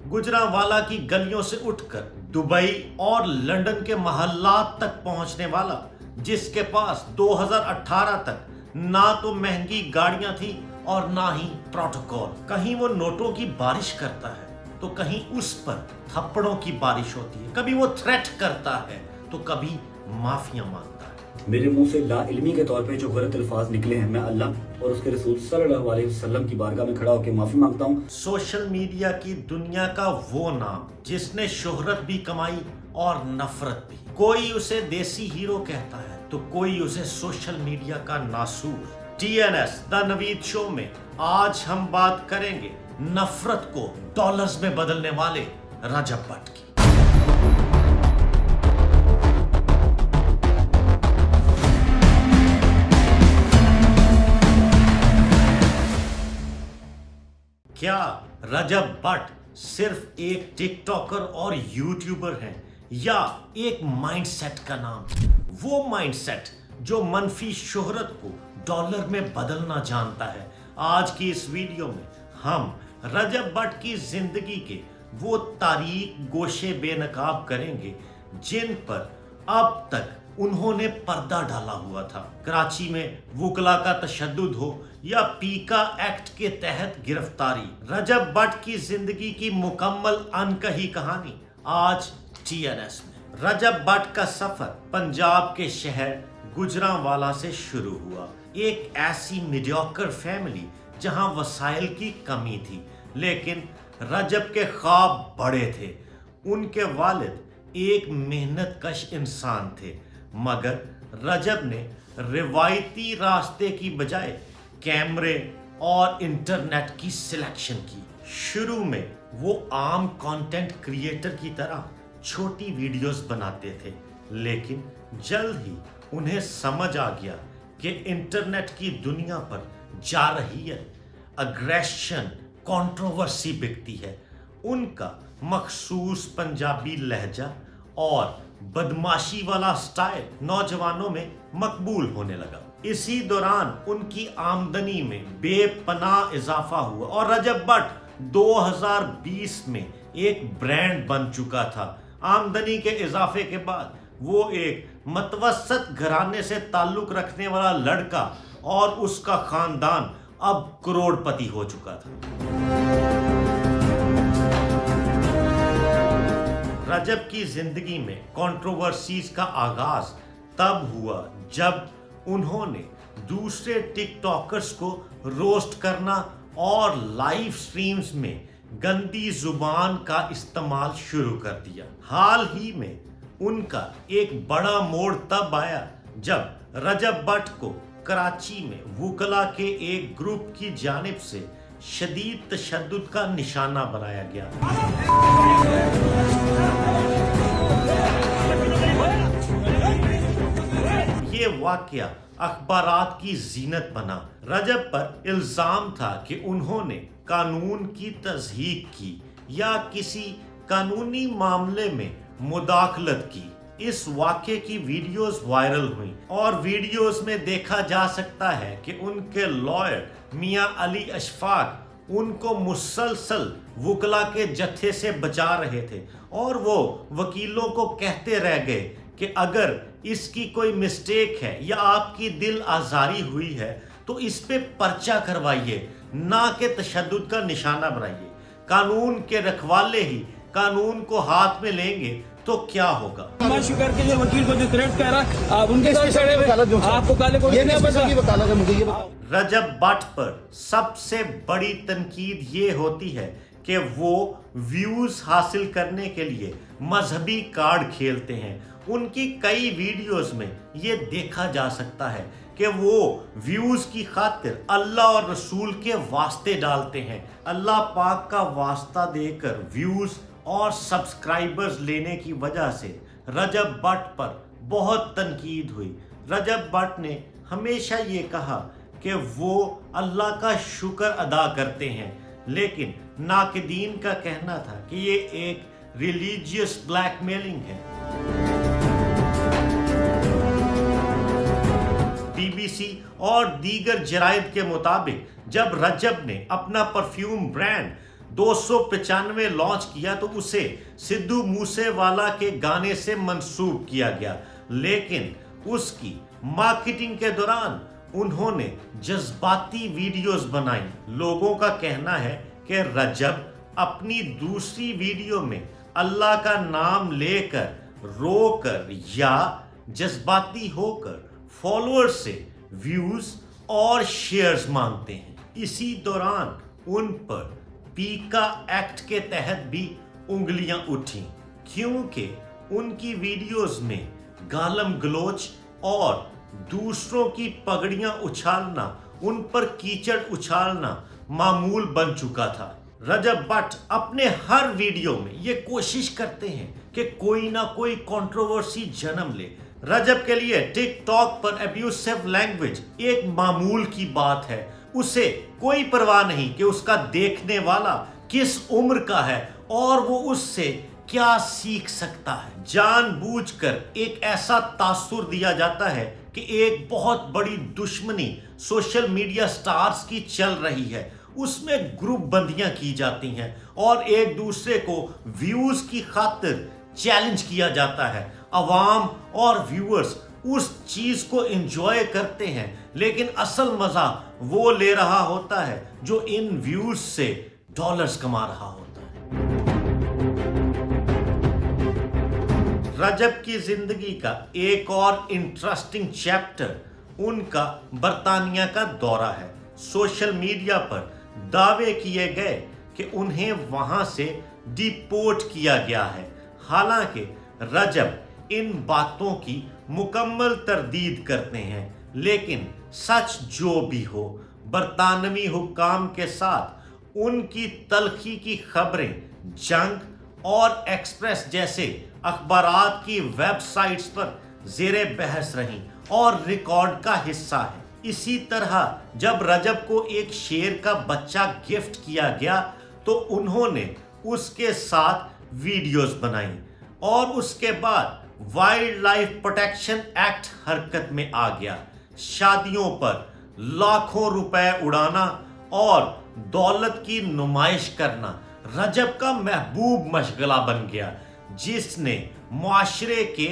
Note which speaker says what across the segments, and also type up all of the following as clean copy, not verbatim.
Speaker 1: गुजरांवाला की गलियों से उठकर दुबई और लंदन के महल्लात तक पहुंचने वाला, जिसके पास 2018 तक ना तो महंगी गाड़ियां थी और ना ही प्रोटोकॉल। कहीं वो नोटों की बारिश करता है तो कहीं उस पर थप्पड़ों की बारिश होती है। कभी वो थ्रेट करता है तो कभी माफिया मांगता है।
Speaker 2: मेरे मुंह से ला इल्मी के तौर पे जो गलत अल्फाज निकले हैं, मैं अल्लाह और उसके रसूल सल्लल्लाहु अलैहि वसल्लम की बारगाह में खड़ा होकर माफी मांगता हूँ।
Speaker 1: सोशल मीडिया की दुनिया का वो नाम जिसने शोहरत भी कमाई और नफरत भी। कोई उसे देसी हीरो कहता है तो कोई उसे सोशल मीडिया का नासूर। TNS द नवीद शो में आज हम बात करेंगे नफरत को डॉलर्स में बदलने वाले रजब भट्ट की। क्या रजब भट्ट सिर्फ एक टिकटॉकर और यूट्यूबर हैं या एक माइंडसेट का नाम? वो माइंडसेट जो मनफी शोहरत को डॉलर में बदलना जानता है। आज की इस वीडियो में हम रजब भट्ट की जिंदगी के वो तारीख गोशे बेनकाब करेंगे जिन पर अब तक उन्होंने पर्दा डाला हुआ था। कराची में वुकला का तशद्दुद हो या पीका एक्ट के तहत गिरफ्तारी, रजब भट्ट की जिंदगी की मुकम्मल अनकही कहानी आज TNS में। रजब भट्ट का सफर पंजाब के शहर गुजरांवाला से शुरू हुआ। एक ऐसी मीडियोकर फैमिली जहां वसाइल की कमी थी, लेकिन रजब के ख्वाब बड़े थे। उनके वालिद एक मेहनत कश इंसान थे, मगर रजब ने रिवायती रास्ते की बजाय कैमरे और इंटरनेट की सिलेक्शन की। शुरू में वो आम कंटेंट क्रिएटर की तरह छोटी वीडियोस बनाते थे, लेकिन जल्द ही उन्हें समझ आ गया कि इंटरनेट की दुनिया पर जा रही है अग्रेशन, कंट्रोवर्सी बिकती है। उनका मखसूस पंजाबी लहजा और बदमाशी वाला स्टाइल नौजवानों में मकबूल होने लगा। इसी दौरान उनकी आमदनी में बेपनाह इजाफा हुआ और रजब भट्ट 2020 में एक ब्रांड बन चुका था। आमदनी के इजाफे के बाद वो एक मतवसत घराने से ताल्लुक रखने वाला लड़का और उसका खानदान अब करोड़पति हो चुका था। रजब की जिंदगी में कंट्रोवर्सीज का आगाज तब हुआ जब उन्होंने दूसरे टिकटॉकर्स को रोस्ट करना और लाइव स्ट्रीम्स में गंदी जुबान का इस्तेमाल शुरू कर दिया। हाल ही में उनका एक बड़ा मोड़ तब आया जब रजब भट्ट को कराची में वुकला के एक ग्रुप की जानिब से शदीद तशद्दुद का निशाना बनाया गया। ये वाकया अखबारात की जीनत बना। रजब पर इल्जाम था कि उन्होंने कानून की तज़हीक की या किसी कानूनी मामले में मुदाखलत की। इस वाक़े की वीडियोस वायरल हुई और वीडियोस में देखा जा सकता है कि उनके लॉयर मियां अली अशफाक उनको मुसलसल वुकला के जत्थे से बचा रहे थे और वो वकीलों को कहते रह गए कि अगर इसकी कोई मिस्टेक है या आपकी दिल आज़ारी हुई है तो इस पे पर्चा करवाइए, ना कि तशद्दुद का निशाना बनाइए। कानून के रखवाले ही कानून को हाथ में लेंगे तो क्या होगा।
Speaker 3: शुगर के लिए वकील को जो थ्रेट कर रहा है, आप उनके साथ खड़े हुए, आपको काले को ये नहीं पता की वकालत है मुझे ये बताओ।
Speaker 1: रजब भट्ट पर सबसे बड़ी तनकीद ये होती है कि वो व्यूज हासिल करने के लिए मजहबी कार्ड खेलते हैं। उनकी कई वीडियोस में ये देखा जा सकता है कि वो व्यूज की खातिर अल्लाह और रसूल के वास्ते डालते हैं। अल्लाह पाक का वास्ता देकर व्यूज और सब्सक्राइबर्स लेने की वजह से रजब भट्ट पर बहुत तनकीद हुई। रजब भट्ट ने हमेशा ये कहा कि वो अल्लाह का शुक्र अदा करते हैं, लेकिन नाक़दीन का कहना था कि ये एक रिलीजियस ब्लैकमेलिंग है। BBC और दीगर जराइद के मुताबिक जब रजब ने अपना परफ्यूम ब्रांड 295 लॉन्च किया तो उसे सिद्धू मूसेवाला के गाने से मंसूब किया गया, लेकिन उसकी मार्केटिंग के दौरान उन्होंने जज्बाती वीडियोस बनाई। लोगों का कहना है कि रजब अपनी दूसरी वीडियो में अल्लाह का नाम लेकर रोकर या जज्बाती होकर फॉलोअर्स से व्यूज और शेयर्स मांगते हैं। इसी दौरान उन पर पीका एक्ट के तहत भी उंगलियां उठी, क्योंकि उनकी वीडियोस में गालम गलोच और दूसरों की पगड़ियां उछालना, उन पर कीचड़ उछालना मामूल बन चुका था। रजब भट्ट अपने हर वीडियो में ये कोशिश करते हैं कि कोई ना कोई कंट्रोवर्सी जन्म ले। रजब के लिए टिकटॉक पर अब्यूसिव लैंग्वेज एक मामूल की बात है। उसे कोई परवाह नहीं कि उसका देखने वाला किस उम्र का है और वो उससे क्या सीख सकता है। जानबूझकर एक ऐसा तासुर दिया जाता है कि एक बहुत बड़ी दुश्मनी सोशल मीडिया स्टार्स की चल रही है। उसमें ग्रुप बंदियां की जाती हैं और एक दूसरे को व्यूज की खातिर चैलेंज किया जाता है। अवाम और व्यूअर्स उस चीज को एंजॉय करते हैं, लेकिन असल मजा वो ले रहा होता है जो इन व्यूज से डॉलर्स कमा रहा होता है। रजब की जिंदगी का एक और इंटरेस्टिंग चैप्टर उनका बर्तानिया का दौरा है। सोशल मीडिया पर दावे किए गए कि उन्हें वहां से डिपोर्ट किया गया है। हालांकि रजब इन बातों की मुकम्मल तरदीद करते हैं, लेकिन सच जो भी हो, बरतानवी हुक्काम के साथ उनकी तलखी की खबरें जंग और एक्सप्रेस जैसे अखबारात की वेबसाइट्स पर ज़ेरे बहस रहीं और रिकॉर्ड का हिस्सा है। इसी तरह जब रजब को एक शेर का बच्चा गिफ्ट किया गया तो उन्होंने उसके साथ वीडियोस बनाई और उसके बाद वाइल्ड लाइफ प्रोटेक्शन एक्ट हरकत में आ गया। शादियों पर लाखों रुपए उड़ाना और दौलत की नुमाइश करना रजब का महबूब मशगला बन गया, जिसने मुआशरे के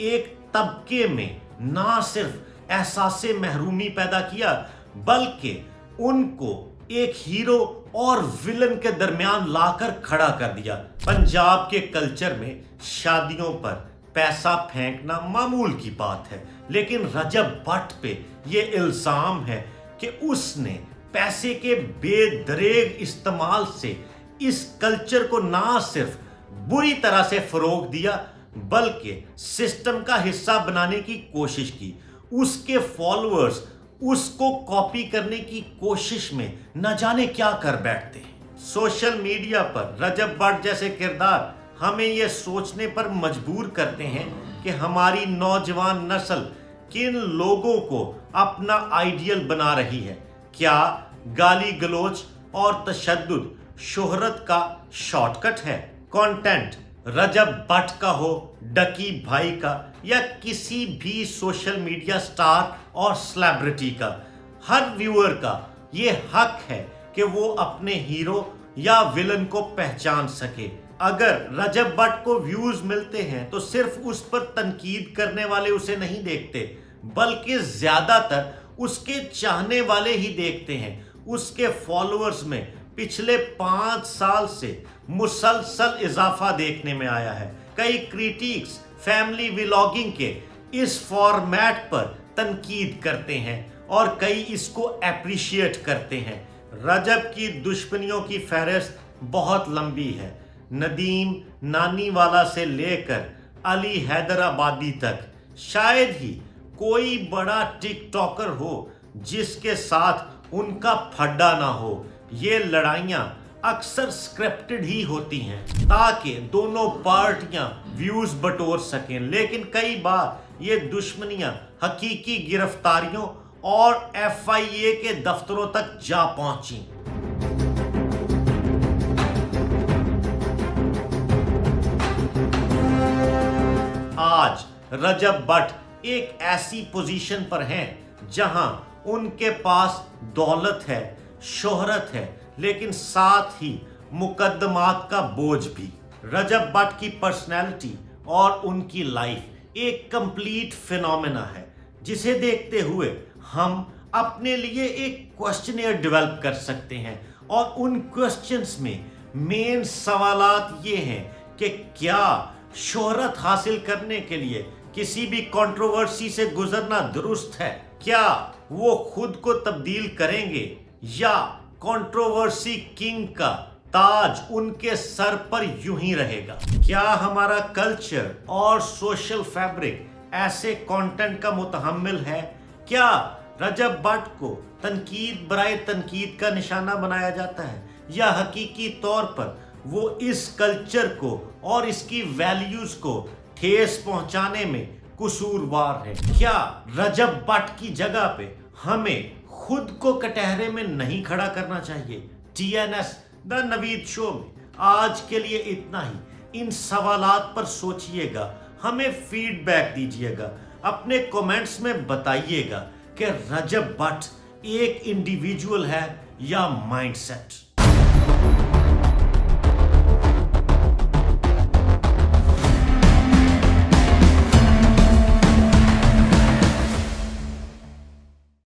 Speaker 1: एक तबके में ना सिर्फ एहसासे महरूमी पैदा किया, बल्कि उनको एक हीरो और विलन के दरमियान लाकर खड़ा कर दिया। पंजाब के कल्चर में शादियों पर पैसा फेंकना मामूल की बात है, लेकिन रजब भट्ट पे ये इल्जाम है कि उसने पैसे के बेदरेग इस्तेमाल से इस कल्चर को ना सिर्फ बुरी तरह से फरोग दिया, बल्कि सिस्टम का हिस्सा बनाने की कोशिश की। उसके फॉलोअर्स उसको कॉपी करने की कोशिश में न जाने क्या कर बैठते हैं। सोशल मीडिया पर रजब भट्ट जैसे किरदार हमें यह सोचने पर मजबूर करते हैं कि हमारी नौजवान नस्ल किन लोगों को अपना आइडियल बना रही है। क्या गाली गलोच और तशद्दुद शोहरत का शॉर्टकट है? कंटेंट रजब भट्ट का हो, डकी भाई का या किसी भी सोशल मीडिया स्टार और सेलिब्रिटी का, हर व्यूअर का ये हक है कि वो अपने हीरो या विलन को पहचान सके। अगर रजब भट्ट को व्यूज मिलते हैं तो सिर्फ उस पर तनकीद करने वाले उसे नहीं देखते, बल्कि ज्यादातर उसके चाहने वाले ही देखते हैं। उसके फॉलोअर्स में पिछले 5 साल से मुसलसल इजाफा देखने में आया है। कई क्रिटिक्स फैमिली व्लॉगिंग के इस फॉर्मेट पर तनकीद करते हैं और कई इसको अप्रिशिएट करते हैं। रजब की दुश्मनियों की फहरिस्त बहुत लंबी है। नदीम नानीवाला से लेकर अली हैदराबादी तक शायद ही कोई बड़ा टिकटॉकर हो जिसके साथ उनका फड्डा ना हो। ये लड़ाइयाँ अक्सर स्क्रिप्टेड ही होती हैं ताकि दोनों पार्टियां व्यूज बटोर सकें, लेकिन कई बार ये दुश्मनियां हकीकी गिरफ्तारियों और FIA के दफ्तरों तक जा पहुंची। आज रजब भट्ट एक ऐसी पोजीशन पर हैं जहां उनके पास दौलत है, शोहरत है, लेकिन साथ ही मुकद्दमात का बोझ भी। रजब भट्ट की पर्सनैलिटी और उनकी लाइफ एक कंप्लीट फिनोमेना है जिसे देखते हुए हम अपने लिए एक क्वेश्चनियर डेवलप कर सकते हैं और उन क्वेश्चंस में मेन सवालात ये हैं कि क्या शोहरत हासिल करने के लिए किसी भी कंट्रोवर्सी से गुजरना दुरुस्त है? क्या वो खुद को तब्दील करेंगे या कंट्रोवर्सी किंग का ताज उनके सर पर यूं ही रहेगा? क्या हमारा कल्चर और सोशल फैब्रिक ऐसे कंटेंट का मुतहम्मिल है? क्या रजब भट्ट को तनकीद बराए तनकीद का निशाना बनाया जाता है या हकीकी तौर पर वो इस कल्चर को और इसकी वैल्यूज को ठेस पहुंचाने में कसूरवार है? क्या रजब भट्ट की जगह पे हमें खुद को कटहरे में नहीं खड़ा करना चाहिए? TNS द नवीद शो में आज के लिए इतना ही। इन सवालात पर सोचिएगा, हमें फीडबैक दीजिएगा, अपने कमेंट्स में बताइएगा कि रजब भट्ट एक इंडिविजुअल है या माइंडसेट।